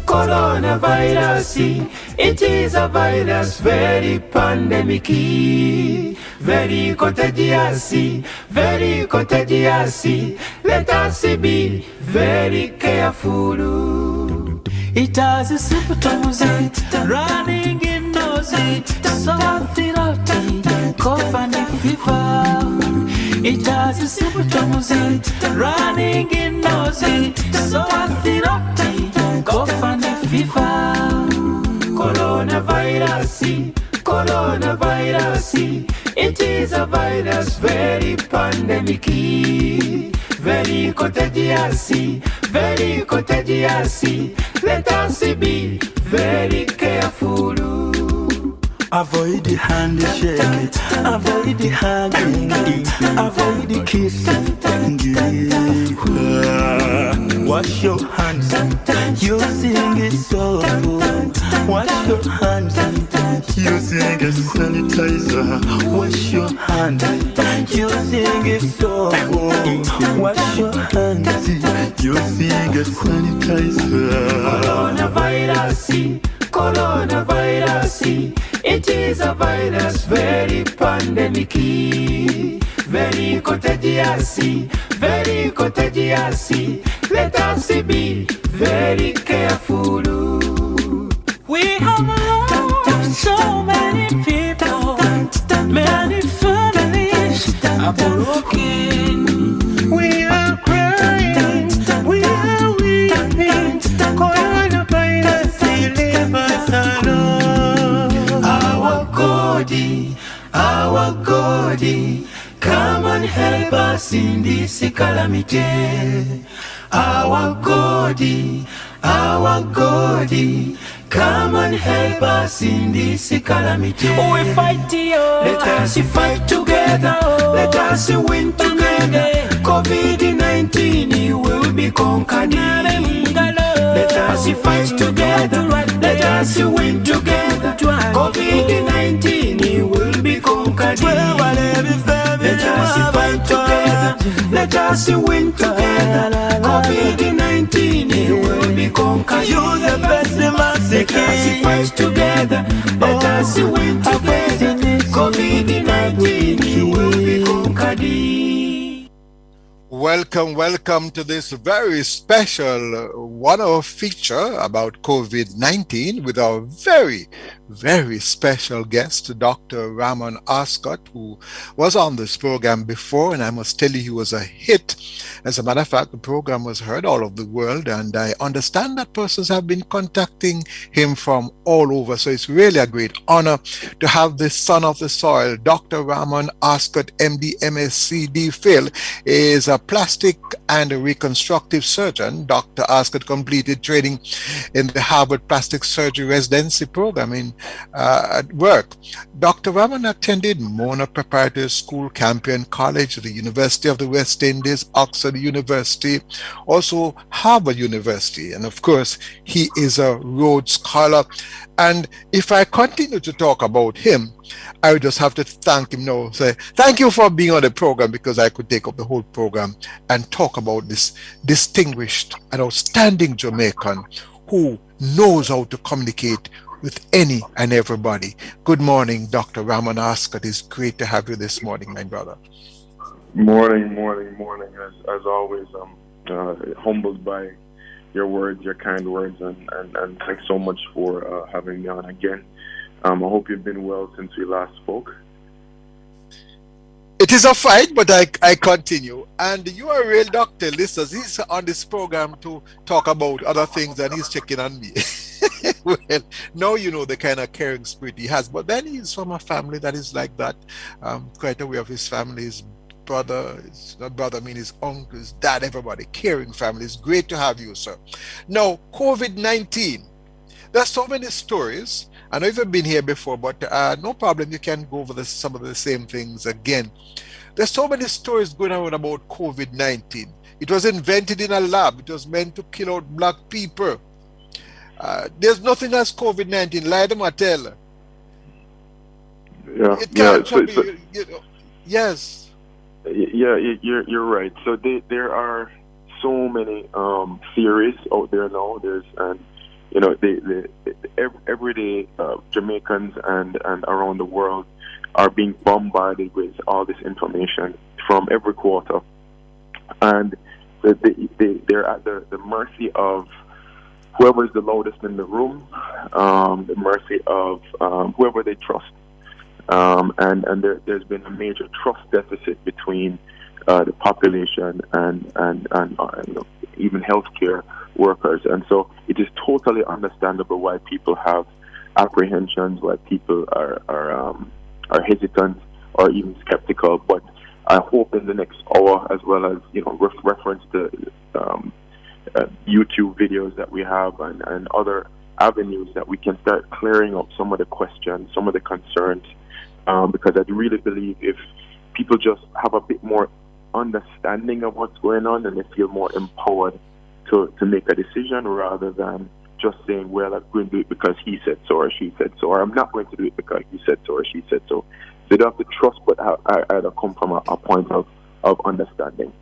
coronavirus. It is a virus very pandemic, very contagious, very contagious. Let us be very careful. It has a symptoms, running in nose, something out, cough and fever. It has a symptoms, running in nose, something out, cough and fever. Coronavirus, coronavirus. It is a virus very pandemic, very contagious, very contagious. Let us be very careful. Avoid the handshake, avoid the hugging, avoid the kissing. Wash your hands, you sing it so. Wash your hands, you sing it sanitizer. Wash your hands, you sing it so. Wash your hands, you sing it sanitizer. Coronavirus, coronavirus. It is a virus very pandemic, very contagious, very contagious. Let us be very careful. We have lost so many people, many families are broken. We are crying, we are weeping. Coronavirus, leave us alone. Our God, come and help us in this calamity. Our God, come and help us in this calamity. We fight let us fight together. Let us win together. COVID-19 will be conquered. Let us fight together. Let us win together. COVID-19 will be conquered. Let us fight together. Let us win together. COVID-19 will be conquered. You're the best in my Let us fight together. Let us win together. COVID-19 will be conquered. Welcome to this very special one-hour feature about COVID-19 with our very special guest, Dr. Ramon Arscott, who was on this program before, and I must tell you he was a hit. As a matter of fact, the program was heard all over the world, and I understand that persons have been contacting him from all over, so it's really a great honor to have the son of the soil. Dr. Ramon Arscott MD MSc DPhil is a plastic and reconstructive surgeon. Dr. Arscott completed training in the Harvard Plastic Surgery Residency Program at work. Dr. Ramon attended Mona Preparatory School, Campion College, the University of the West Indies, Oxford University, also Harvard University, and of course, he is a Rhodes Scholar. And if I continue to talk about him, I would just have to thank him now, say thank you for being on the program, because I could take up the whole program and talk about this distinguished and outstanding Jamaican who knows how to communicate with any and everybody. Good morning, Dr. Ramon Arscott. It's great to have you this morning, my brother. Morning. As always, I'm humbled by your words, your kind words, and thanks so much for having me on again. I hope you've been well since we last spoke. It is a fight, but I continue. And you are a real doctor, listeners. He's on this program to talk about other things, and he's checking on me. Well, now you know the kind of caring spirit he has. But then he's from a family that is like that. Quite aware of his family, his brother, his not brother, I mean his uncle, his dad, everybody, caring family. It's great to have you, sir. Now, COVID-19. There's so many stories. I know you've been here before, but no problem. You can go over some of the same things again. There's so many stories going on about COVID-19. It was invented in a lab. It was meant to kill out black people. There's nothing as COVID-19. Lie to tell. Yeah. It can't yes. Yeah, you're right. So there are so many theories out there now. There's everyday Jamaicans and around the world are being bombarded with all this information from every quarter, and they're at the mercy of whoever is the loudest in the room, the mercy of whoever they trust, and there's been a major trust deficit between the population and even healthcare workers, and so it is totally understandable why people have apprehensions, why people are hesitant or even skeptical. But I hope in the next hour, as well as reference to YouTube videos that we have and other avenues, that we can start clearing up some of the questions, some of the concerns, because I really believe if people just have a bit more understanding of what's going on, and they feel more empowered to make a decision, rather than just saying, well, I'm going to do it because he said so or she said so, or I'm not going to do it because he said so or she said so. They don't have to trust, but either come from a point of understanding.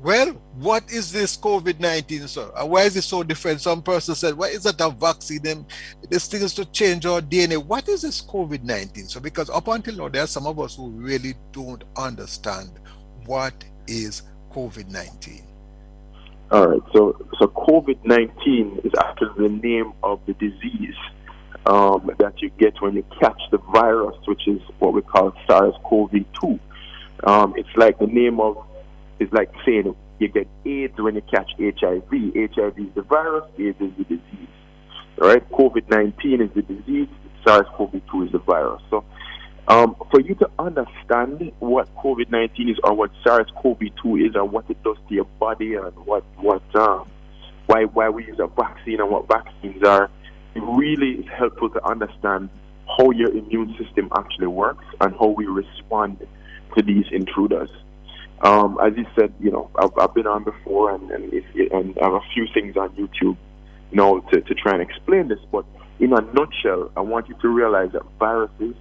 Well, what is this COVID-19, sir? Why is it so different? Some person said, why is that a vaccine? This thing is to change our DNA. What is this COVID-19? So, because up until now, there are some of us who really don't understand what is COVID-19. All right, so COVID-19 is actually the name of the disease that you get when you catch the virus, which is what we call SARS-CoV-2. It's like the name of, it's like saying you get AIDS when you catch HIV. HIV is the virus, AIDS is the disease. All right, COVID-19 is the disease, SARS-CoV-2 is the virus. So for you to understand what COVID-19 is, or what SARS-CoV-2 is, or what it does to your body, and why we use a vaccine and what vaccines are, it really is helpful to understand how your immune system actually works and how we respond to these intruders. As you said, I've been on before, and I have a few things on YouTube, to try and explain this. But in a nutshell, I want you to realize that viruses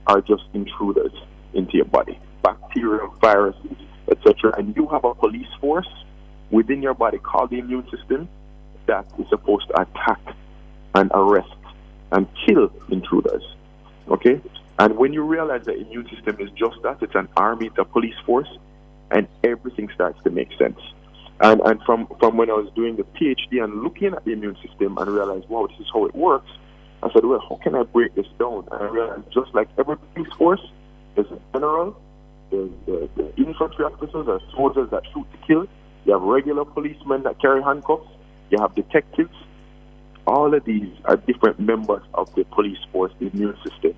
are just intruders into your body, bacteria, viruses, etc. And you have a police force within your body called the immune system that is supposed to attack and arrest and kill intruders. Okay? And when you realize the immune system is just that, it's an army, it's a police force, and everything starts to make sense. And from when I was doing the PhD and looking at the immune system and realized, wow, this is how it works, I said, well, how can I break this down? And I realized, just like every police force, there's a general, there's the infantry officers, there's soldiers that shoot to kill, you have regular policemen that carry handcuffs, you have detectives. All of these are different members of the police force, the immune system,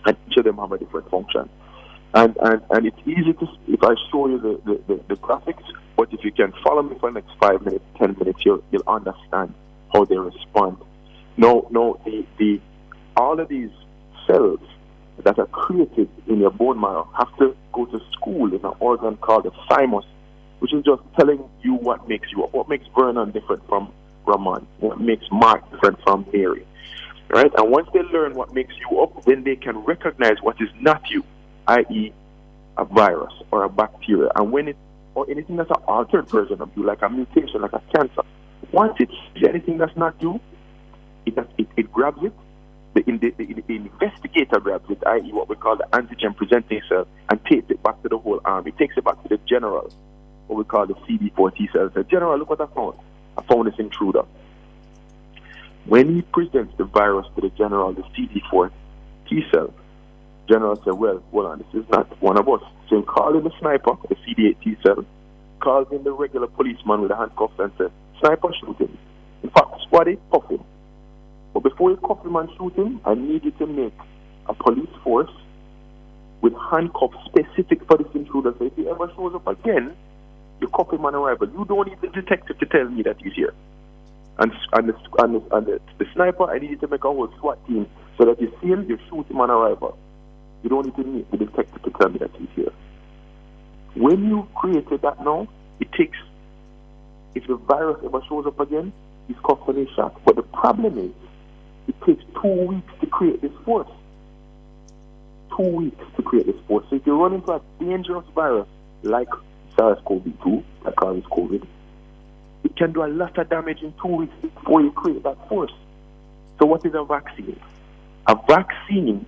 and each of them have a different function. And it's easy to, if I show you the graphics, but if you can follow me for the next 5 minutes, 10 minutes, you'll understand how they respond. No, all of these cells that are created in your bone marrow have to go to school in an organ called the thymus, which is just telling you what makes you up, what makes Vernon different from Ramon, what makes Mark different from Mary, right? And once they learn what makes you up, then they can recognize what is not you, i.e. a virus or a bacteria. And when or anything that's an altered version of you, like a mutation, like a cancer, once it sees anything that's not you, it grabs it. The investigator grabs it, i.e. what we call the antigen presenting cell, and takes it back to the whole arm. It takes it back to the general, what we call the CD4 T cells. The general, look what I found. I found this intruder. When he presents the virus to the general, the CD4 T cell, general said, well, hold on, this is not one of us. So he called in the sniper, the CD8 T cell, calls in the regular policeman with the handcuffs and said, sniper, shoot him. In fact, squaddy, cuff him. But before you cuff him and shoot him, I need you to make a police force with handcuffs specific for this intruder. So if he ever shows up again, you cuff him on arrival. You don't need the detective to tell me that he's here. And the sniper, I need you to make a whole SWAT team so that you see him, you shoot him on arrival. You don't need to meet the detective to tell me that he's here. When you created that now, it takes, if the virus ever shows up again, he's cuffed and he's shot. But the problem is, it takes 2 weeks to create this force. 2 weeks to create this force. So if you run into a dangerous virus like SARS-CoV-2 that causes COVID, it can do a lot of damage in 2 weeks before you create that force. So what is a vaccine? A vaccine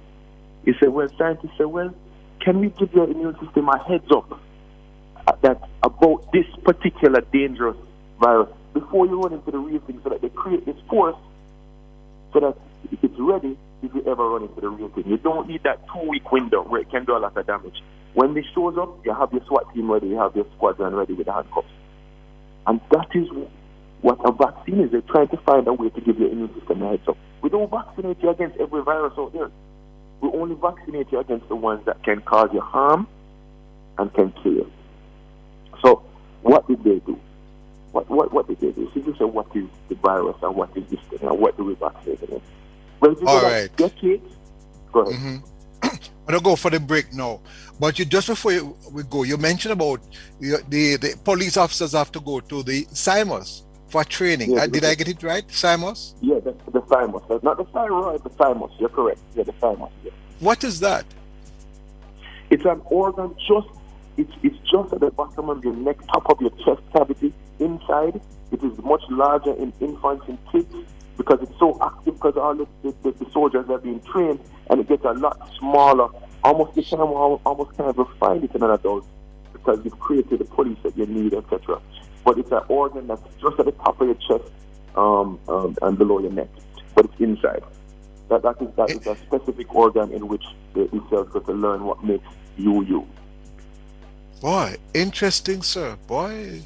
is scientists say, can we give your immune system a heads up that about this particular dangerous virus before you run into the real thing, so that they create this force so that it's ready if you ever run into the real thing. You don't need that 2 week window where it can do a lot of damage. When this shows up, you have your SWAT team ready, you have your squadron ready with the handcuffs. And that is what a vaccine is. They're trying to find a way to give your immune system a heads up. We don't vaccinate you against every virus out there. We only vaccinate you against the ones that can cause you harm and can kill you. So what did they do? What did they do? So you say, what is the virus and what is this thing and what do we vaccinate against? Well, if you All go right. decades, go ahead. I'm going to go for the break now. But just before we go, you mentioned about the police officers have to go to the CIMOS for training. Yeah, Did I get it right? CIMOS? Yeah, the thymus. That's not the thyroid, the thymus. You're correct. Yeah, the thymus. Yeah. What is that? It's an organ it's just at the bottom of your neck, top of your chest cavity, inside. It is much larger in infants and kids because it's so active, because all the soldiers are being trained, and it gets a lot smaller. Almost you can almost kind of find it in an adult because you've created the police that you need, etc. But it's an organ that's just at the top of your chest and below your neck, but it's inside. That is a specific organ in which the cells get to learn what makes you. Boy, interesting, sir. Boy,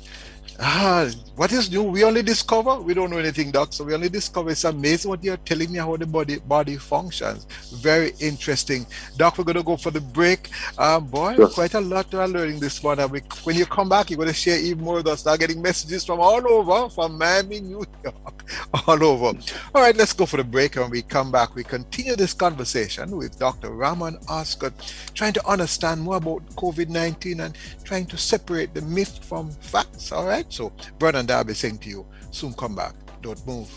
what is new? We only discover. We don't know anything, Doc. So we only discover. It's amazing what you're telling me how the body functions. Very interesting, Doc. We're gonna go for the break. Boy, Sure. Quite a lot we are learning this morning. When you come back, you're gonna share even more with us. Start getting messages from all over, from Miami, New York, all over. All right, let's go for the break. And when we come back, we continue this conversation with Dr. Ramon Arscott, trying to understand more about COVID-19 and trying to separate the myth from facts. All right. So, Vernon Derby saying to you, soon come back. Don't move.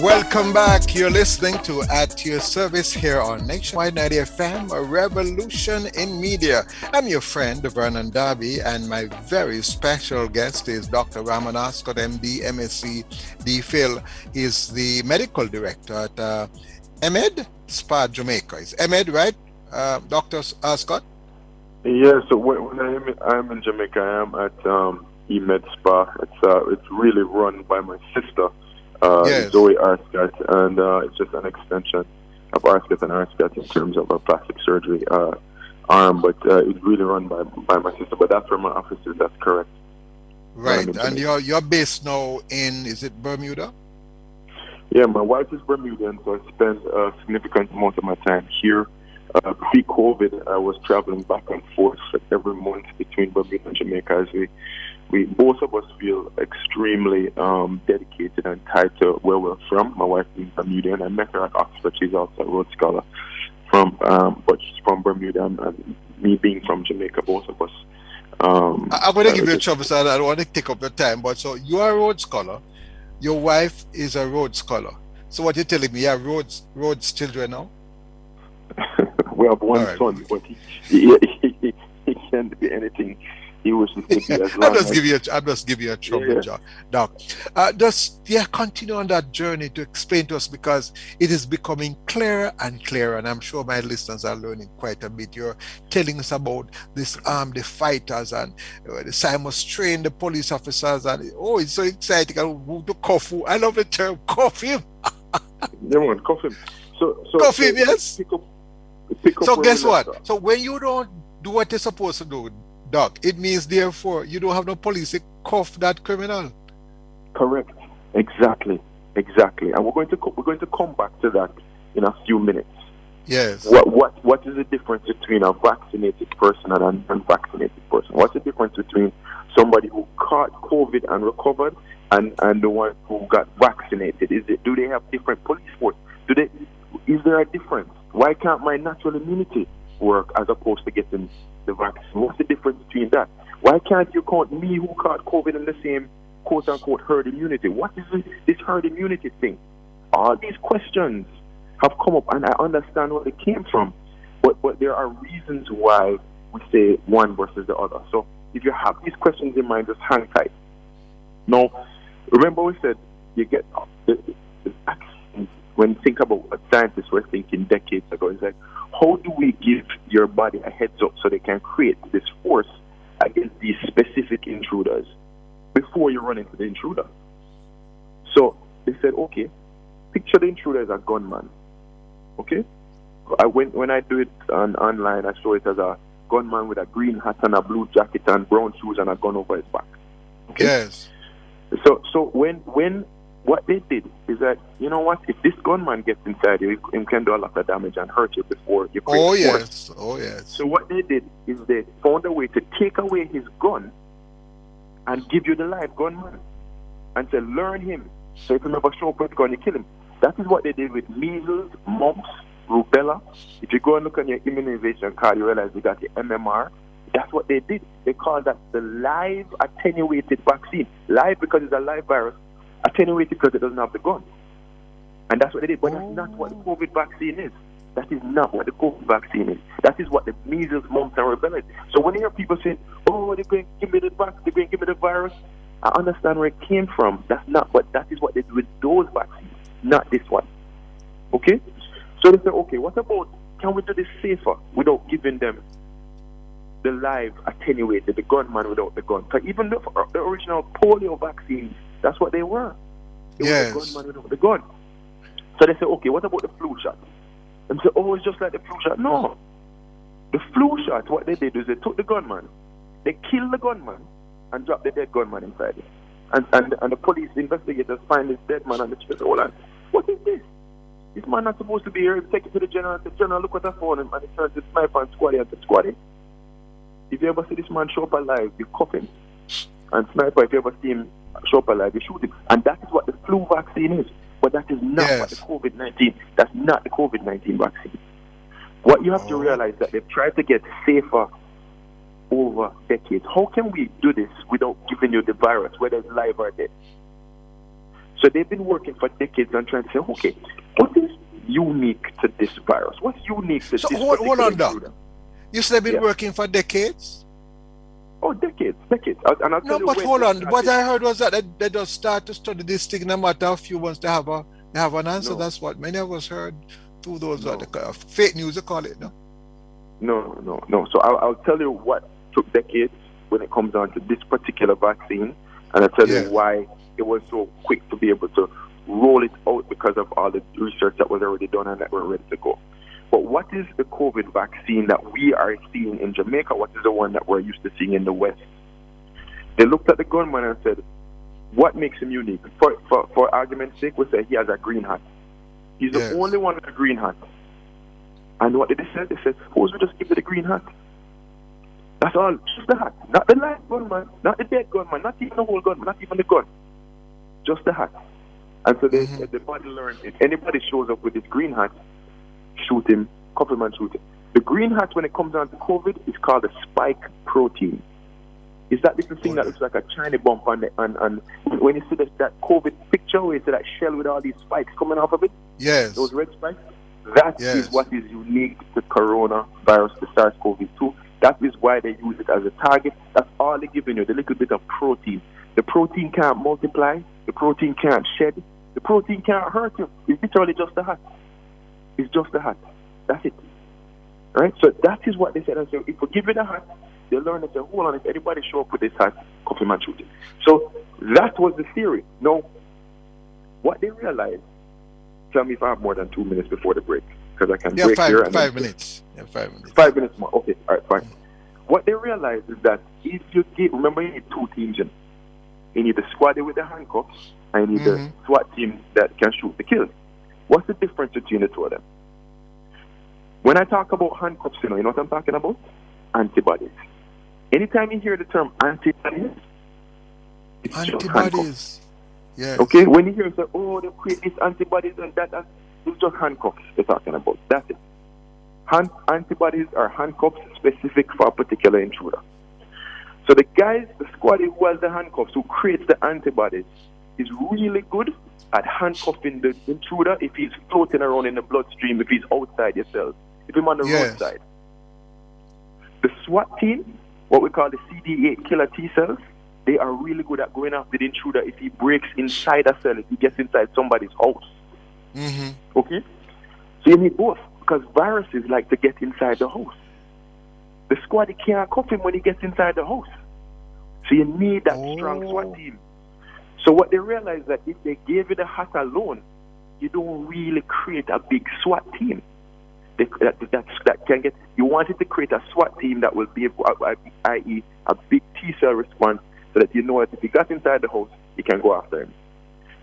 Welcome back. You're listening to At Your Service here on Nationwide 90 FM, a revolution in media. I'm your friend, Vernon Derby, and my very special guest is Dr. Ramon Arscott MD, MSc DPhil. He's the medical director at EMED Spa, Jamaica. Is EMED right, Dr. Arscott? Yeah, so when I'm in Jamaica, I am at EMED Spa. It's really run by my sister, Yes. Zoe Arscott, and it's just an extension of Arscott and Arscott in terms of a plastic surgery arm, but it's really run by my sister. But that's where my office is. That's correct. Right, and you're based now in, is it Bermuda? Yeah, my wife is Bermudian, so I spend a significant amount of my time here. Pre-COVID, I was traveling back and forth every month between Bermuda and Jamaica, as we both of us feel extremely dedicated and tied to where we're from. My wife is Bermudian. I met her at Oxford. She's also a Rhodes Scholar, but she's from Bermuda, and me being from Jamaica, both of us. I'm going to give you a trouble, so I don't want to take up your time. But so you are a Rhodes Scholar. Your wife is a Rhodes Scholar. So what you're telling me, you have Rhodes children now? We have one son, but he can't be anything he wishes to be. I'm just giving you a trouble, Doc. Just continue on that journey to explain to us, because it is becoming clearer and clearer, and I'm sure my listeners are learning quite a bit. You're telling us about this the fighters and the CIMOS train, the police officers, and it's so exciting. I move to cuff. I love the term cuff him. Everyone, cuff him. So cuff him, yes. Pick up so guess what? Letter. So when you don't do what you're supposed to do, Doc, it means therefore you don't have no police to cuff that criminal. Correct. Exactly. And we're going to come back to that in a few minutes. Yes. What is the difference between a vaccinated person and an unvaccinated person? What's the difference between somebody who caught COVID and recovered and the one who got vaccinated? Do they have different police force? Is there a difference? Why can't my natural immunity work as opposed to getting the vaccine? What's the difference between that? Why can't you count me who caught COVID in the same quote-unquote herd immunity? What is this herd immunity thing? All these questions have come up, and I understand where they came from, but there are reasons why we say one versus the other. So if you have these questions in mind, just hang tight. Now, remember we said you get the vaccines. When you think about what scientists were thinking decades ago, it's like, how do we give your body a heads up so they can create this force against these specific intruders before you run into the intruder? So they said, okay, picture the intruder as a gunman. Okay? When I do it online, I show it as a gunman with a green hat and a blue jacket and brown shoes and a gun over his back. Okay? Yes. So when what they did is that, you know what, if this gunman gets inside you, he can do a lot of damage and hurt you before you create force. Oh yes. So what they did is they found a way to take away his gun and give you the live gunman and say, learn him. So if you never show up with the gun, you kill him. That is what they did with measles, mumps, rubella. If you go and look on your immunization card, you realize you got the MMR. That's what they did. They call that the live attenuated vaccine. Live because it's a live virus, attenuated because it doesn't have the gun. And that's what they did. But that's not what the COVID vaccine is. That is not what the COVID vaccine is. That is what the measles, mumps, and rubella is. So when you hear people saying, oh, they're going to give me the vaccine, they're going to give me the virus, I understand where it came from. That's not, but that is what they do with those vaccines, not this one. Okay? So they say, okay, what about, can we do this safer without giving them the live attenuated, the gunman without the gun? Because even the original polio vaccines, that's what they were. They were the gunman without the gun. So they say, okay, what about the flu shot? And say, oh, it's just like the flu shot. No. The flu shot, what they did is they took the gunman, they killed the gunman, and dropped the dead gunman inside it. And the police investigators find this dead man and they say, hold on, what is this? This man not supposed to be here. Take it to the general and say, General, look what I found him. And he turns to sniper and squad and say, Squaddy, if you ever see this man show up alive, you cuff him. And sniper, if you ever see him show up alive, you shoot him. And that is what the flu vaccine is. But that is not what the COVID-19, that's not the COVID-19 vaccine. What you have to realize that they've tried to get safer over decades. How can we do this without giving you the virus, whether it's live or dead? So they've been working for decades and trying to say, okay, what is unique to this virus? What's unique to this particular hold on, Doc. intruder? You said they've been working for decades? Oh, decades. And I'll tell you but when hold on. started. What I heard was that they just start to study this thing no matter a few months they have an answer. No. That's what many of us heard through those fake news, they call it, no? No. So I'll tell you what took decades when it comes down to this particular vaccine, and I'll tell you why it was so quick to be able to roll it out because of all the research that was already done and that we're ready to go. But what is the COVID vaccine that we are seeing in Jamaica? What is the one that we're used to seeing in the West? They looked at the gunman and said, what makes him unique? For argument's sake, we say he has a green hat. He's the only one with a green hat. And what did they say? They said, suppose we just give it a green hat. That's all. Just the hat. Not the live gunman, not the dead gunman, not even the whole gunman, not even the gun. Just the hat. And so they said the body learned, if anybody shows up with this green hat, shoot him, couple man shoot him. The green hat, when it comes down to COVID, is called a spike protein. Is that little thing that looks like a China bump and when you see that COVID picture where you see that shell with all these spikes coming off of it? Yes. Those red spikes? That is what is unique to coronavirus, the SARS-CoV-2. That is why they use it as a target. That's all they're giving you, the little bit of protein. The protein can't multiply. The protein can't shed. The protein can't hurt you. It's literally just a hat. It's just a hat. That's it. Right? So that is what they said. And so if we give you the hat, they learn and say, hold on, if anybody show up with this hat, couple man shoot it. So that was the theory. Now, what they realized, tell me if I have more than 2 minutes before the break, because I can break here. 5 minutes. 5 minutes. 5 minutes more. Okay, all right, fine. What they realized is that if you get, remember you need two teams in. You need the squaddy with the handcuffs, and you need the SWAT team that can shoot the kill. What's the difference between the two of them? When I talk about handcuffs, you know what I'm talking about? Antibodies. Anytime you hear the term antibodies, it's just handcuffs. Yes. Okay? When you hear say, oh, they create these antibodies and that, it's just handcuffs they're talking about. That's it. antibodies are handcuffs specific for a particular intruder. So the squad who has the handcuffs, who creates the antibodies, is really good at handcuffing the intruder if he's floating around in the bloodstream, if he's outside your cells, if he's on the roadside. The SWAT team, what we call the CD8 killer T cells, they are really good at going after the intruder if he breaks inside a cell, if he gets inside somebody's house. Okay? So you need both, because viruses like to get inside the house. The squad can't cuff him when he gets inside the house. So you need that strong SWAT team. So what they realize that if they gave you the hat alone, you don't really create a big SWAT team. That can get. You wanted to create a SWAT team that will be, i.e., a big T cell response, so that you know that if he got inside the house, you can go after him.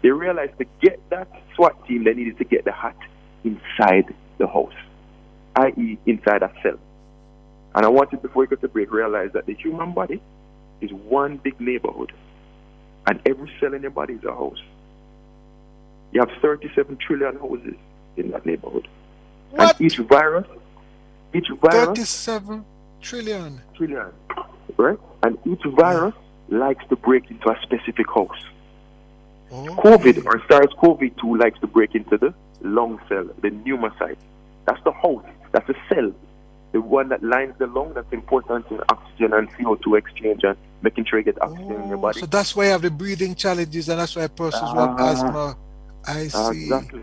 They realized to get that SWAT team, they needed to get the hat inside the house, i.e., inside a cell. And I wanted, before we go to break, realize that the human body is one big neighborhood, and every cell in your body is a house. You have 37 trillion houses in that neighborhood. What? And each virus 37 trillion, right? And each virus likes to break into a specific house. COVID or SARS-CoV-2 likes to break into the lung cell, the pneumocyte. That's the house. That's the cell. The one that lines the lung, that's important in oxygen and CO2 exchange and making sure you get oxygen in your body. So that's why you have the breathing challenges, and that's why persons who have asthma. I see. Exactly.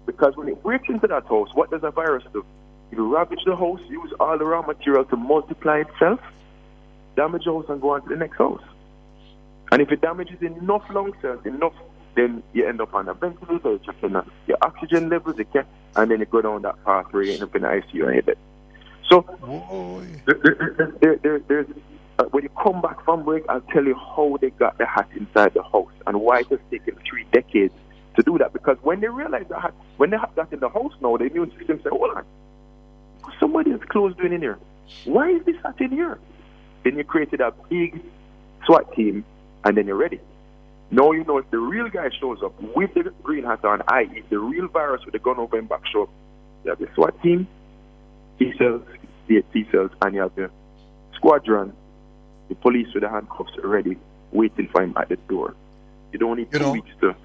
Because when it breaks into that house, what does a virus do? It will ravage the house, use all the raw material to multiply itself, damage the house, and go on to the next house. And if it damages enough lung cells, then you end up on a ventilator, you check your oxygen levels, and then you go down that pathway, you end up in the ICU and you're dead. So, when you come back from break, I'll tell you how they got the hat inside the house and why it has taken 3 decades to do that. Because when they realized that when they got in the house now, the immune system said, hold on, somebody is closed in here. Why is this hat in here? Then you created a big SWAT team, and then you're ready. Now you know if the real guy shows up with the green hat on, i.e. the real virus with the gun over him back show up, you have the SWAT team, T cells, the T cells, and you have the squadron, the police with the handcuffs ready, waiting for him at the door. You don't need 2 weeks to.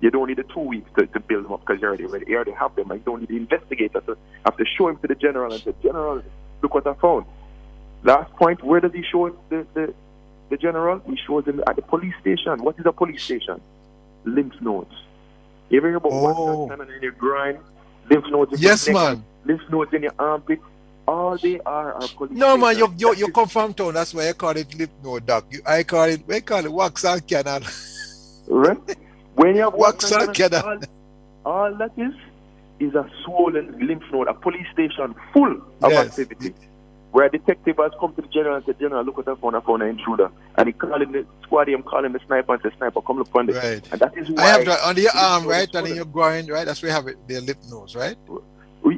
You don't need the 2 weeks to build them up because you already have them. You don't need the investigator to have to show him to the general and say, General, look what I found. Last point, where does he show the general? He shows him at the police station. What is a police station? Lymph nodes. You ever hear about what's in your groin? Lymph nodes in your neck, lymph nodes in your armpit. All they are police No, stations. man, you come from town. That's why I call it lymph node, doc. I call it wax and canal. Right? When you have wax and canal. All that is a swollen lymph node, a police station full of activity. Where a detective has come to the general and said, General, look what I found an intruder. And he calling the squad, I'm calling the sniper and say, Sniper, come look on this. Right. And that is why. I have that on your arm, right? And in your groin, right? That's where you have it, the lymph nodes, right?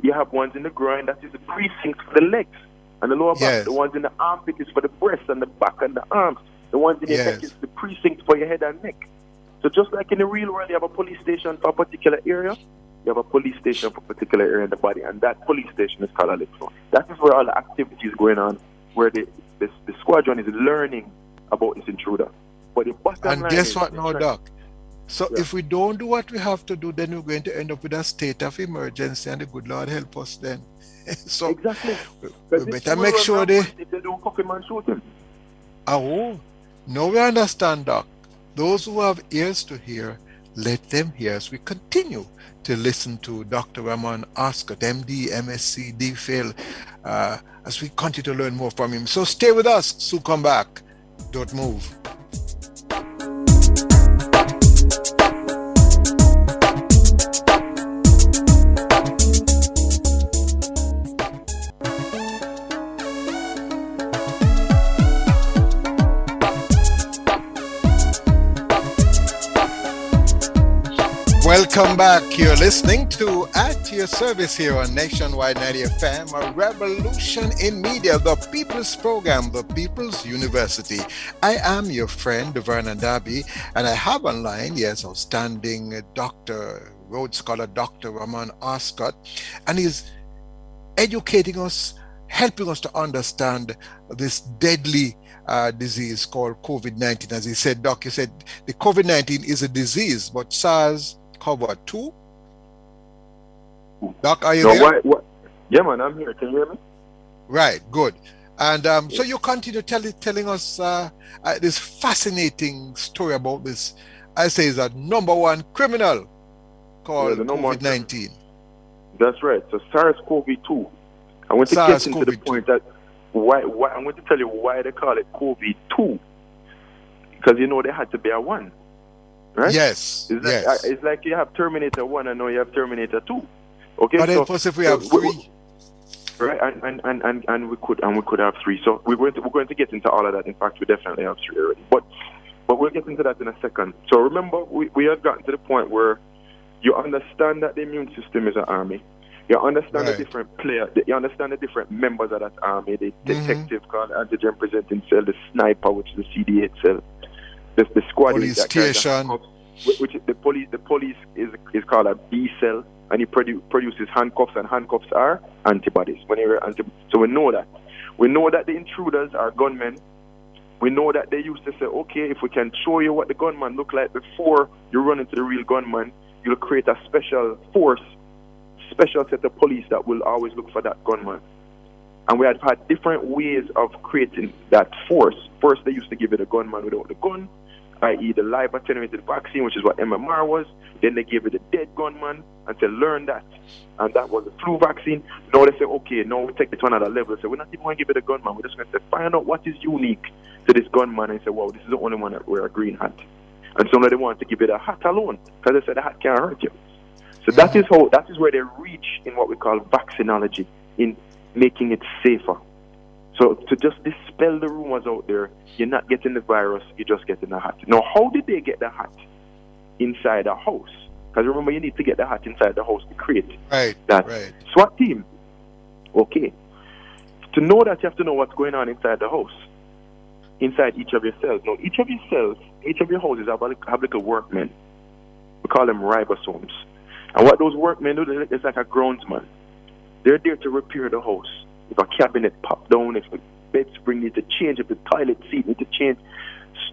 You have ones in the groin, that is the precinct for the legs and the lower back. The ones in the armpit is for the breast and the back and the arms. The ones in your neck is the precinct for your head and neck. So just like in the real world, you have a police station for a particular area, you have a police station for a particular area in the body, and that police station is called a lymph node. That is where all the activity is going on, where the squadron is learning about this intruder. But the bottom line guess what now, Doc? So if we don't do what we have to do, then we're going to end up with a state of emergency, and the good Lord help us then. So exactly. We better make sure if they don't cook him and shoot him. Oh, now we understand, Doc. Those who have ears to hear, let them hear as we continue to listen to Dr. Ramon Arscott MD, MSc, DPhil, as we continue to learn more from him. So stay with us, so come back. Don't move. Welcome back. You're listening to At Your Service here on Nationwide 90 FM, a revolution in media, the People's Program, the People's University. I am your friend, Vernon Derby, and I have online, outstanding Dr. Rhodes Scholar, Dr. Ramon Arscott, and he's educating us, helping us to understand this deadly disease called COVID-19. As he said, Doc, you said the COVID-19 is a disease, but SARS-CoV-2. Doc, are you there? What? Yeah, man, I'm here. Can you hear me? Right, good. And so you continue telling us this fascinating story about this, I say, is a number one criminal called COVID-19. That's right. So SARS-CoV-2. I want to get into the point that why I'm going to tell you why they call it COVID-2. Because there had to be a 1, right? Yes. It's like you have Terminator 1 and now you have Terminator 2. Okay. But then first, if we have 3. Right, and we could have 3. So we're going to get into all of that. In fact, we definitely have 3 already. But we'll get into that in a second. So remember, we have gotten to the point where you understand that the immune system is an army. You understand the different players. You understand the different members of that army. The detective called antigen presenting cell, the sniper, which is the CD8 cell, the squad, police station, which the police is called a B cell. And he produces handcuffs, and handcuffs are antibodies. So we know that. We know that the intruders are gunmen. We know that they used to say, okay, if we can show you what the gunman looked like before you run into the real gunman, you'll create a special force, special set of police that will always look for that gunman. And we have had different ways of creating that force. First, they used to give it a gunman without the gun, i.e. the live attenuated vaccine, which is what MMR was. Then they gave it a dead gunman and said, learn that. And that was the flu vaccine. Now they say, okay, now we take it to another level. So we're not even going to give it a gunman. We're just going to say, find out what is unique to this gunman and say, wow, this is the only one that wear a green hat. And so now they want to give it a hat alone because they said the hat can't hurt you. So that is where they reach in what we call vaccinology, in making it safer. So to just dispel the rumors out there, you're not getting the virus, you're just getting the hat. Now, how did they get the hat inside a house? Because remember, you need to get the hat inside the house to create that SWAT team. Okay. To know that, you have to know what's going on inside the house, inside each of your cells. Now, each of your cells, each of your houses have little workmen. We call them ribosomes. And what those workmen do is like a groundsman. They're there to repair the house. If a cabinet pop down, if the bed spring needs to change, if the toilet seat needs to change,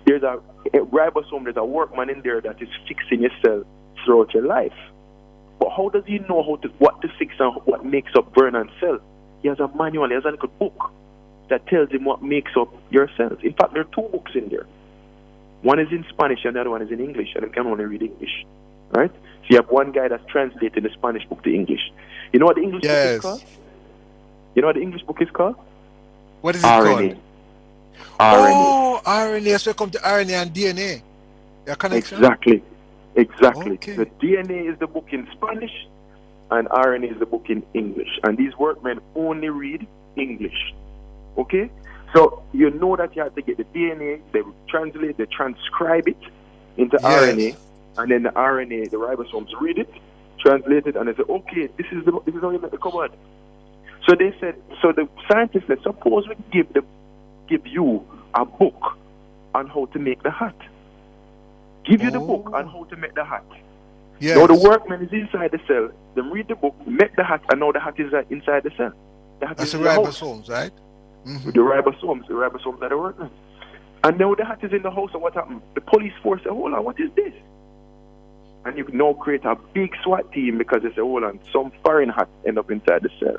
there's a ribosome, there's a workman in there that is fixing your cell throughout your life. But how does he know what to fix and what makes up Vernon's cell? He has a manual, he has a little book that tells him what makes up your cells. In fact, there are 2 books in there. One is in Spanish and the other one is in English, and he can only read English. Right? So you have one guy that's translating the Spanish book to English. You know what the English book is called? You know what the English book is called? What is it called? Oh, RNA. So we come to RNA and DNA. Your connection? Exactly. Okay. The DNA is the book in Spanish, and RNA is the book in English. And these workmen only read English. Okay? So you know that you have to get the DNA, they translate, they transcribe it into RNA, and then the RNA, the ribosomes read it, translate it, and they say, okay, this is how you make the cupboard. So they said, so the scientists said, suppose we give you a book on how to make the hat. Give you the book on how to make the hat. Yes. Now the workman is inside the cell, they read the book, make the hat, and now the hat is inside the cell. The hat That's is the ribosomes, right? Mm-hmm. The ribosomes are the workmen. And now the hat is in the house, and what happened? The police force say, hold on, what is this? And you can now create a big SWAT team because they say, hold on, some foreign hat end up inside the cell.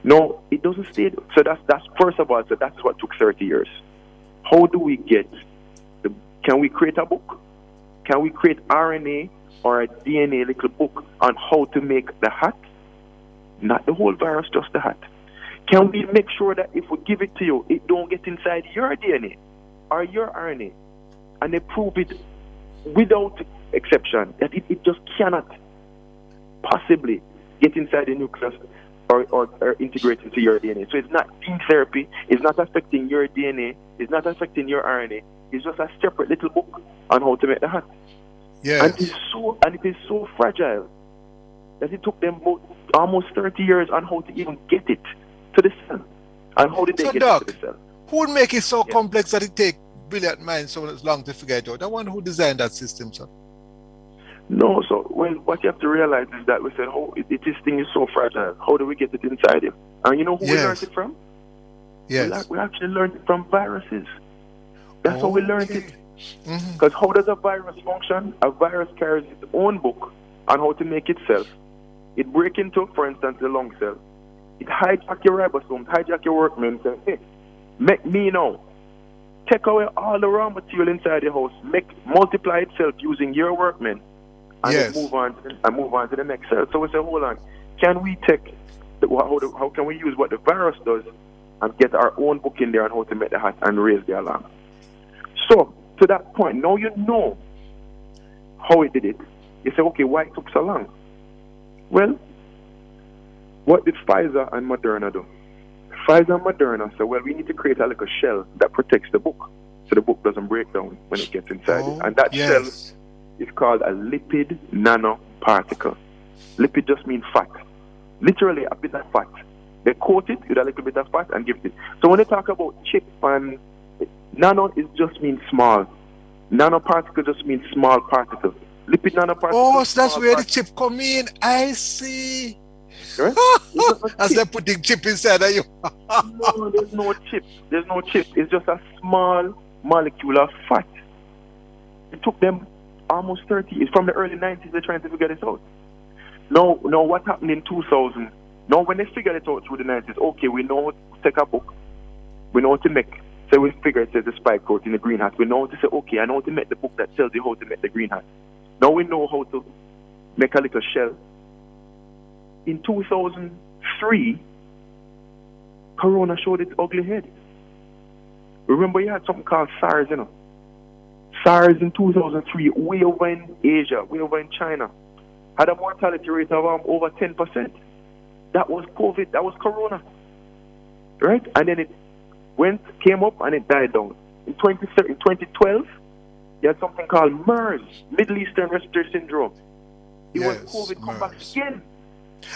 No, it doesn't stay. So that's first of all, so that's what took 30 years. How do we get can we create a book? Can we create RNA or a DNA little book on how to make the hat? Not the whole virus, just the hat. Can we make sure that if we give it to you, it don't get inside your DNA or your RNA? And they prove it without exception that it just cannot possibly get inside the nucleus or integrate into your DNA. So it's not gene therapy, it's not affecting your DNA, it's not affecting your RNA, it's just a separate little book on how to make the hat. Yes. And it is so fragile that it took them almost 30 years on how to even get it to the cell. And how did they get it to the cell? Who would make it so complex that it take brilliant minds so long to figure it out? The one who designed that system, sir. No, so what you have to realize is that we said, oh, this thing is so fragile. How do we get it inside him? And you know who we learned it from? Yes. We actually learned it from viruses. That's how we learned it. Because how does a virus function? A virus carries its own book on how to make itself. It breaks into, for instance, the lung cell. It hijacks your ribosomes, hijack your workmen, say, hey, make me now. Take away all the raw material inside the house, multiply itself using your workmen, and then move on to the next cell. So we say, hold on, can we take how can we use what the virus does and get our own book in there on how to make the hat and raise the alarm? So to that point, now you know how it did it. You say, okay, why it took so long? Well, what did Pfizer and Moderna do? Pfizer and Moderna said, well, we need to create a little shell that protects the book so the book doesn't break down when it gets inside it. And that shell is called a lipid nanoparticle. Lipid just means fat. Literally a bit of fat. They coat it with a little bit of fat and give it. So when they talk about chip and nano, it just means small. Nanoparticle just means small particle. Lipid nanoparticle. Oh, so that's where the chip come in. I see. Right? As they're putting chip inside of you. No, there's no chip. There's no chip. It's just a small molecule of fat. It took them almost 30 years. From the early 90s, they're trying to figure this out. Now, what happened in 2000? Now, when they figured it out through the 90s, okay, we know how to take a book. We know how to make. So we figure it says the spike protein, the green hat. We know how to say, okay, I know how to make the book that tells you how to make the green hat. Now we know how to make a little shell. In 2003, Corona showed its ugly head. Remember, you had something called SARS, you know. SARS in 2003, way over in Asia, way over in China, had a mortality rate of over 10%. That was COVID, that was Corona. Right? And then it came up and it died down. In 2012, you had something called MERS, Middle Eastern Respiratory Syndrome. It was COVID come back again.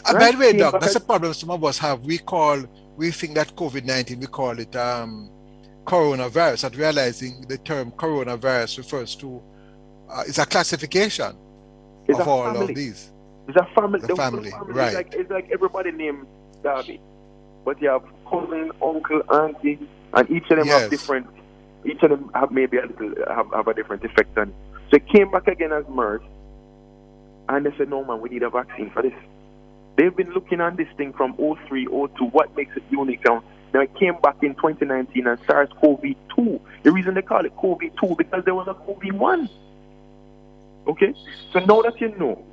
And by the way, Doc, that's a problem some of us have. We think that COVID-19, we call it coronavirus, not realizing the term coronavirus refers to, it's a classification of all of these. It's a family. The family, right. It's like everybody named Derby. But you have cousin, uncle, auntie, and each of them have different, each of them have maybe a different effect on it. So it came back again as MERS, and they said, no man, we need a vaccine for this. They've been looking at this thing from 03, 02, what makes it unique. Now it came back in 2019 as SARS-CoV-2. The reason they call it COVID-2 because there was a COVID-1. Okay? So now that you know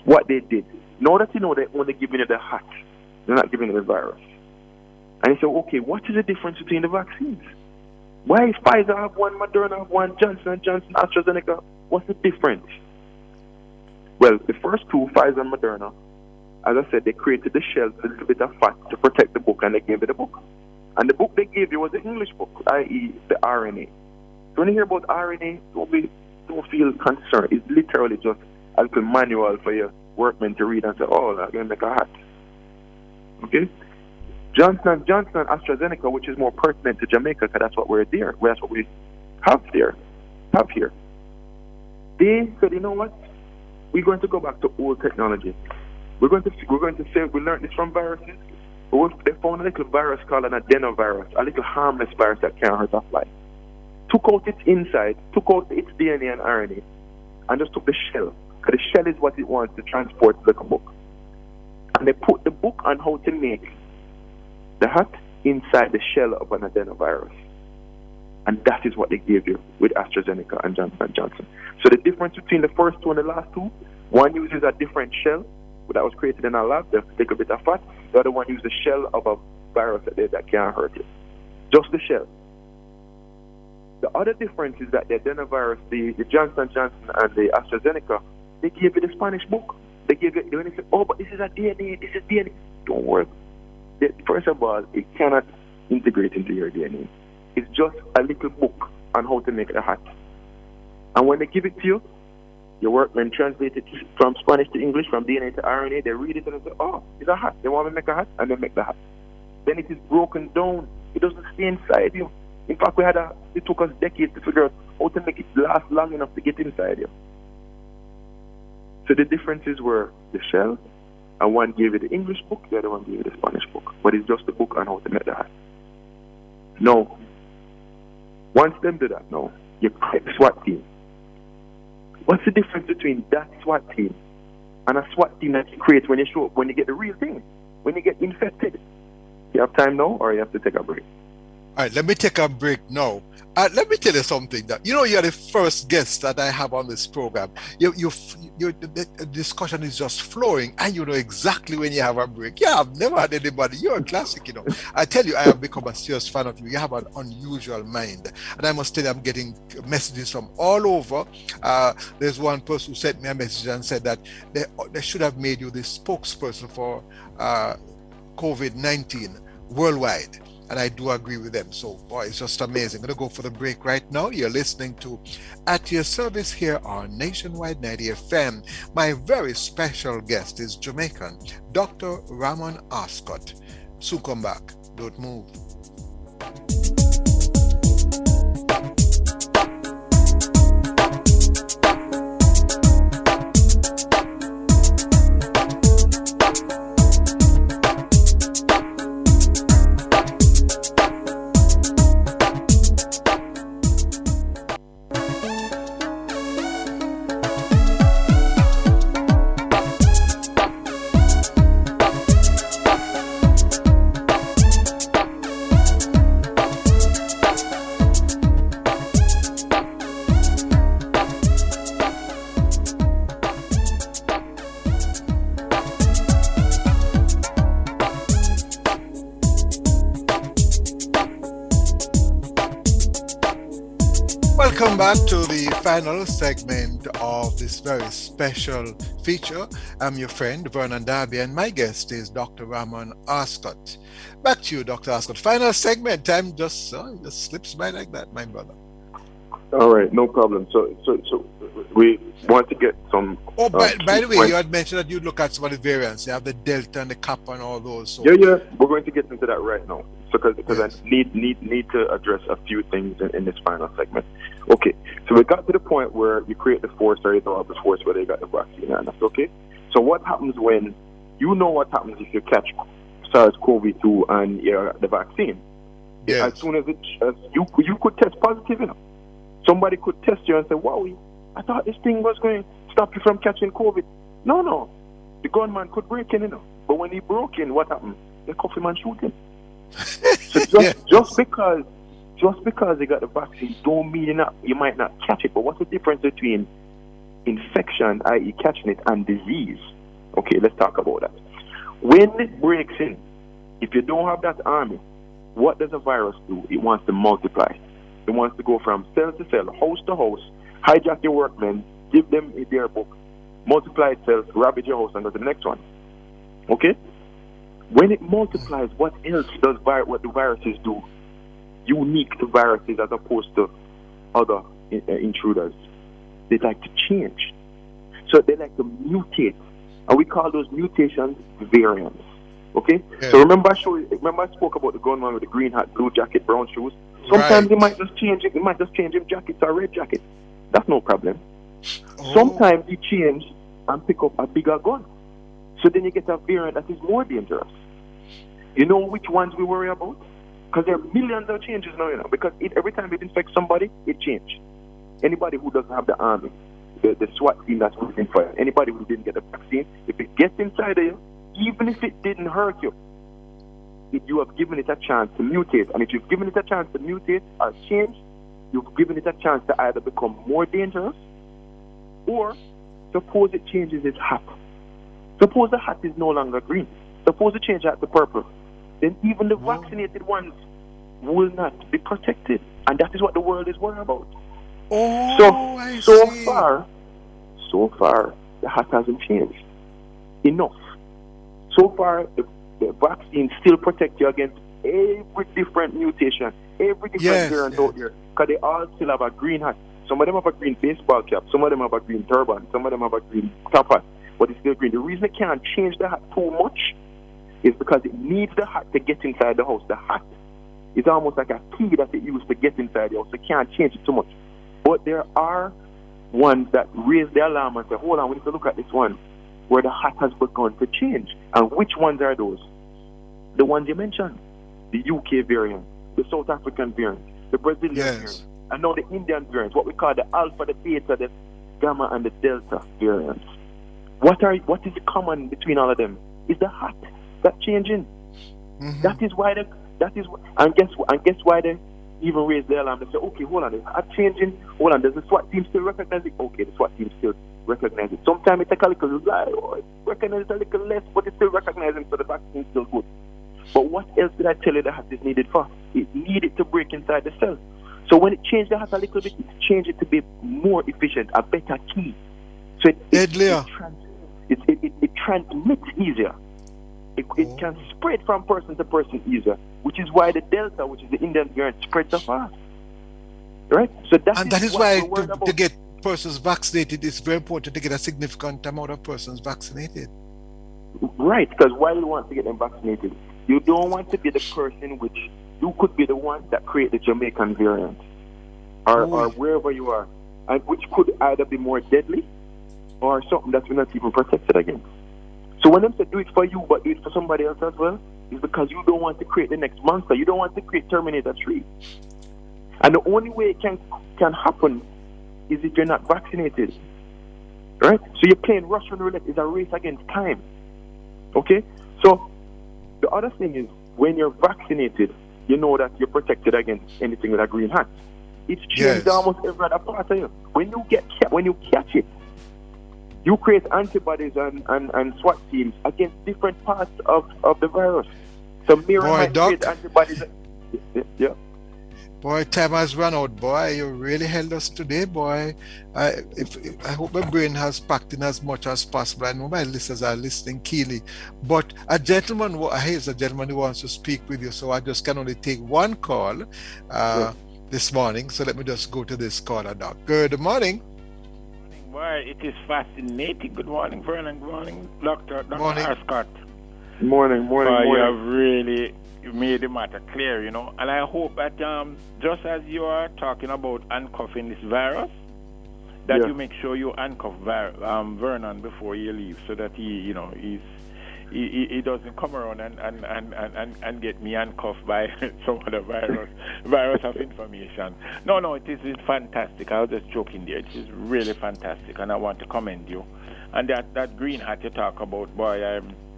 what they did, now that you know they're only giving it the hat, they're not giving it the virus. And you say, okay, what is the difference between the vaccines? Why is Pfizer have one, Moderna have one, Johnson & Johnson, AstraZeneca? What's the difference? Well, the first two, Pfizer and Moderna, as I said, they created the shell with a little bit of fat to protect the book, and they gave it a book. And the book they gave you was the English book, i.e. the RNA. So when you hear about RNA, don't feel concerned. It's literally just a little manual for your workmen to read and say, oh, I'm going to make a hat. Okay? Johnson & Johnson and AstraZeneca, which is more pertinent to Jamaica, because that's what we're there. That's what we have here. They said, you know what? We're going to go back to old technology. We're going to say we learned this from viruses. They found a little virus called an adenovirus, a little harmless virus that can't hurt a fly. Took out its inside, took out its DNA and RNA, and just took the shell. Because the shell is what it wants to transport to the book. And they put the book on how to make the hat inside the shell of an adenovirus. And that is what they gave you with AstraZeneca and Johnson & Johnson. So the difference between the first two and the last two, one uses a different shell that was created in a lab, to take a bit of fat. The other one uses the shell of a virus that can't hurt you. Just the shell. The other difference is that the adenovirus, the Johnson & Johnson and the AstraZeneca, they gave you the Spanish book. They gave you, when they say, oh, but this is a DNA, this is DNA. Don't worry. First of all, it cannot integrate into your DNA. It's just a little book on how to make a hat. And when they give it to you, your workmen translate it from Spanish to English, from DNA to RNA. They read it and they say, oh, it's a hat. They want to make a hat, and they make the hat. Then it is broken down. It doesn't stay inside you. In fact, it took us decades to figure out how to make it last long enough to get inside you. So the differences were the shell, and one gave you the English book, the other one gave you the Spanish book. But it's just the book on how to make the hat. No. Once them do that, no, you create the SWAT team. What's the difference between that SWAT team and a SWAT team that you create when you show up, when you get the real thing, when you get infected? You have time now, or you have to take a break? All right, let me take a break now. Let me tell you something that you're the first guest that I have on this program. The discussion is just flowing, and you know exactly when you have a break. Yeah, I've never had anybody. You're a classic, I tell you, I have become a serious fan of you. You have an unusual mind, and I must tell you, I'm getting messages from all over. There's one person who sent me a message and said that they should have made you the spokesperson for COVID-19 worldwide. And I do agree with them. So, boy, it's just amazing. I'm going to go for the break right now. You're listening to At Your Service here on Nationwide 90 FM. My very special guest is Jamaican, Dr. Ramon Arscott. Soon come back. Don't move. Welcome back to the final segment of this very special feature. I'm your friend, Vernon Derby, and my guest is Dr. Ramon Arscott. Back to you, Dr. Arscott. Final segment. Time just slips by like that, my brother. All right, no problem. So we want to get some... Oh, by the way, you had mentioned that you look at some of the variants. You have the Delta and the Kappa and all those. So. Yeah, we're going to get into that right now. Because yes. I need to address a few things in this final segment. Okay, so we got to the point where you create the force, or you don't have the force where they got the vaccine, and that's okay. So what happens when, what happens if you catch SARS-CoV-2 and you have the vaccine? Yes. As soon as you could test positive, Somebody could test you and say, wow, I thought this thing was going to stop you from catching COVID. No. The gunman could break in, But when he broke in, what happened? They cuff him and shoot him. So just because you got the vaccine don't mean you might not catch it. But what's the difference between infection, i.e. catching it, and disease? Okay, let's talk about that. When it breaks in, if you don't have that army, what does a virus do? It wants to multiply. It wants to go from cell to cell, house to house, hijack your workmen, give them their book, multiply itself, ravage your house, and go to the next one. Okay? When it multiplies, what else does what the viruses do? Unique to viruses as opposed to other intruders. They like to change. So they like to mutate. And we call those mutations variants. Okay? Yeah. So remember I spoke about the gunman with the green hat, blue jacket, brown shoes? Sometimes he might just change it. He might just change his jacket to a red jacket. That's no problem. Oh. Sometimes he change and pick up a bigger gun. So then you get a variant that is more dangerous. You know which ones we worry about? Because there are millions of changes now, Because every time it infects somebody, it changes. Anybody who doesn't have the army, the SWAT team that's waiting for you, anybody who didn't get the vaccine, if it gets inside of you, even if it didn't hurt you, you have given it a chance to mutate. And if you've given it a chance to mutate or change, you've given it a chance to either become more dangerous, or suppose it changes its hat. Suppose the hat is no longer green. Suppose it changes hat to purple. Then even the vaccinated ones will not be protected. And that is what the world is worried about. So far, the hat hasn't changed enough. So far, the vaccine still protects you against every different mutation, every different variant out there, because they all still have a green hat. Some of them have a green baseball cap, some of them have a green turban, some of them have a green top hat, but it's still green. The reason it can't change the hat too much is because it needs the hat to get inside the house. The hat is almost like a key that it used to get inside the house. It can't change it too much. But there are ones that raise the alarm and say, hold on, we need to look at this one where the hat has begun to change. And which ones are those? The ones you mentioned. The UK variant, the South African variant, the Brazilian variant, and now the Indian variant, what we call the Alpha, the Beta, the Gamma, and the Delta variants. What is common between all of them? Is the hat that's changing. Mm-hmm. And guess why they even raise the alarm? They say, okay, hold on, is the hat changing? Hold on, does the SWAT team still recognize it? Okay, the SWAT team still recognize it. Sometimes it takes a little lie, or it recognizes a little less, but it's still recognizing, so the vaccine is still good. But what else did I tell you the hat is needed for? It needed to break inside the cell. So when it changed the hat a little bit, it changed it to be more efficient, a better key. So it transmits easier. It can spread from person to person easier, which is why the Delta, which is the Indian variant, spreads so fast. Right? So that is why to get persons vaccinated, it's very important to get a significant amount of persons vaccinated. Right, because why do you want to get them vaccinated? You don't want to be the person which you could be the one that create the Jamaican variant or wherever you are, and which could either be more deadly or something that we're not even protected against. So when them say do it for you but do it for somebody else as well, it's because you don't want to create the next monster. You don't want to create Terminator 3. And the only way it can happen is if you're not vaccinated. Right? So you're playing Russian roulette. It's a race against time. Okay? So the other thing is, when you're vaccinated, you know that you're protected against anything with a green hat. It's changed almost every other part of you. When you catch it, you create antibodies and SWAT teams against different parts of the virus. So might create antibodies. Yeah. Boy, time has run out, boy. You really held us today, boy. I hope my brain has packed in as much as possible. I know my listeners are listening keenly. But here's a gentleman who wants to speak with you, so I just can only take one call this morning. So let me just go to this caller now. Good morning. Boy, it is fascinating. Good morning, Vernon. Good morning, Dr. Arscott. Morning. You have really made the matter clear, you know, and I hope that just as you are talking about uncuffing this virus, that you make sure you uncuff Vernon before you leave, so that he he doesn't come around and get me uncuffed by some other virus of information. No, it is fantastic. I was just joking there. It is really fantastic, and I want to commend you. And that green hat you talk about, boy,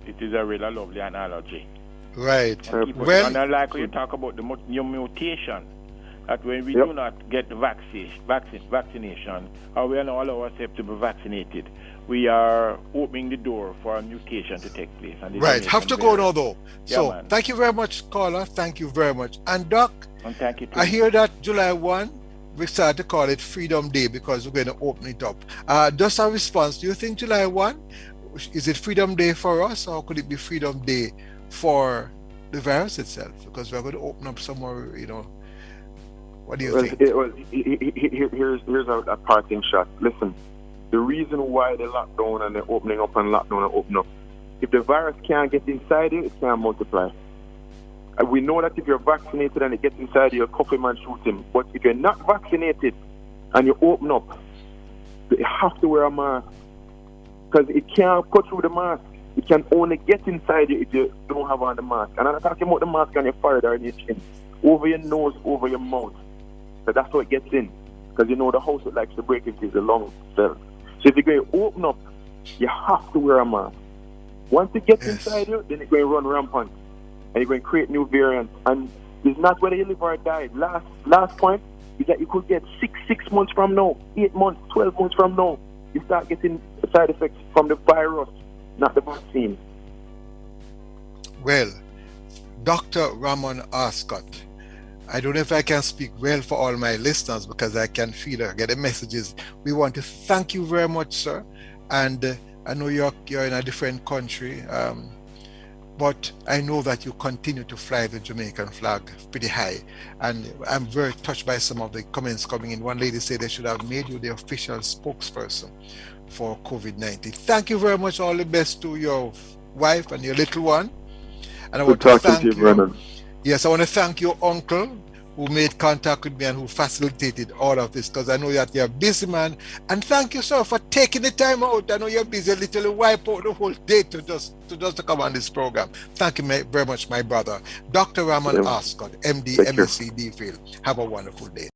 it is a really lovely analogy. Right. And I like when you talk about the new mutation, that when we do not get the vaccination, or we don't allow ourselves to be vaccinated, we are opening the door for a mutation to take place. And have to go now, though. So, thank you very much, caller. Thank you very much. And Doc, and thank you too. I hear that July 1, we start to call it Freedom Day because we're going to open it up. Just a response, do you think July 1, is it Freedom Day for us, or could it be Freedom Day for the virus itself? Because we're going to open up somewhere, What do you think? Here's a parting shot. Listen, the reason why the lockdown and the opening up and lockdown and open up, if the virus can't get inside you, it can't multiply. And we know that if you're vaccinated and it gets inside you, cuff him and shoot him. But if you're not vaccinated and you open up, you have to wear a mask, because it can't cut through the mask. It can only get inside you if you don't have on the mask. And I'm not talking about the mask on your forehead or in your chin, over your nose, over your mouth. So that's how it gets in. Because the house that likes to break into is the lung cells. So if you're going to open up, you have to wear a mask. Once it gets inside you, then it's going to run rampant. And you're going to create new variants. And it's not whether you live or die. Last point is that you could get six months from now, 8 months, 12 months from now, you start getting side effects from the virus, not the vaccine. Well, Dr. Ramon Arscott, I don't know if I can speak well for all my listeners, because I can feel or get the messages. We want to thank you very much, sir. And I know you're in a different country, but I know that you continue to fly the Jamaican flag pretty high. And I'm very touched by some of the comments coming in. One lady said they should have made you the official spokesperson for COVID-19. Thank you very much. All the best to your wife and your little one. And I want to thank you. Yes, I want to thank your uncle, who made contact with me and who facilitated all of this, because I know that you're a busy man. And thank you, sir, for taking the time out. I know you're busy, literally wipe out the whole day to just come on this program. Thank you very much, my brother, Dr. Ramon Arscott, MD, MSc, DPhil. Have a wonderful day.